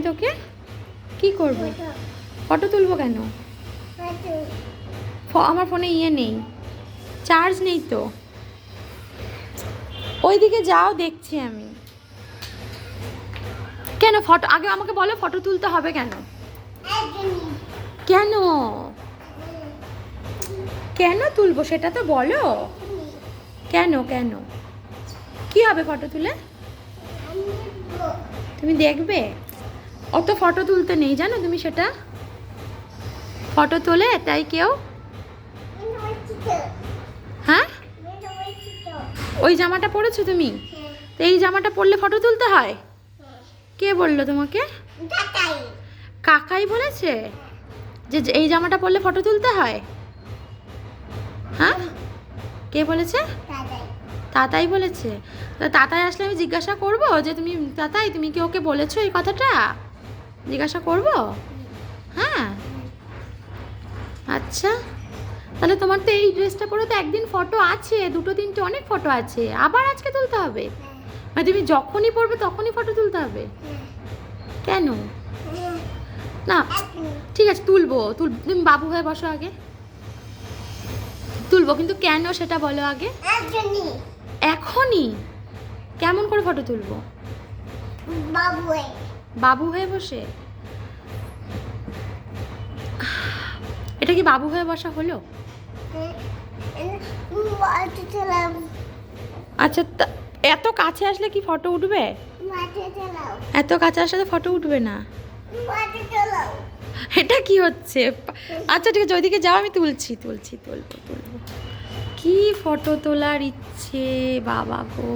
তোকে? কি করবো? ফটো তুলবো কেন? আমার ফোনে নেই, চার্জ নেই তো। ওইদিকে যাও, দেখছি আমি। কেন ফটো? আগে আমাকে বলো, ফটো তুলতে হবে কেন? কেন কেন তুলবো সেটা তো বলো। কেন কেন কি হবে ফটো তুলে? তুমি দেখবে? অত ফটো তুলতে নেই, জানো তুমি সেটা? ফটো তোলে তাই কেউ? হ্যাঁ, ওই জামাটা পরেছো তুমি? তো এই জামাটা পরলে ফটো তুলতে হয়? কে বললো তোমাকে? কাকাই বলেছে যে এই জামাটা পরলে ফটো তুলতে হয়? হ্যাঁ, কে বলেছে? তাতাই বলেছে। তো তাতাই আসলে আমি জিজ্ঞাসা করব যে তুমি তাতাই, তুমি কি ওকে বলেছো এই কথাটা? জিজ্ঞাসা করব? হ্যাঁ, আচ্ছা। তাহলে তোমার তো এই ড্রেসটা পরে তো একদিন ফটো আছে, দুটো তিনটে অনেক ফটো আছে, আবার আজকে তুলতে হবে? মানে তুমি যখনই পরবে তখনই ফটো তুলতে হবে? কেন? না, ঠিক আছে তুলবো। তুমি বাবু হয়ে বসো আগে, তুলবো, কিন্তু কেন সেটা বলো আগে। এখনই? কেমন করে ফটো তুলবো? বাবু হয়ে বসে? এটা কি বাবু হয়ে বসা হলো? আচ্ছা, এত কাছে আসলে কি ফটো উঠবে? এত কাছে আসলে ফটো উঠবে না। এটা কি হচ্ছে? আচ্ছা ঠিক আছে, ওইদিকে যাও, আমি তুলবো। কি ফটো তোলার ইচ্ছে বাবা গো।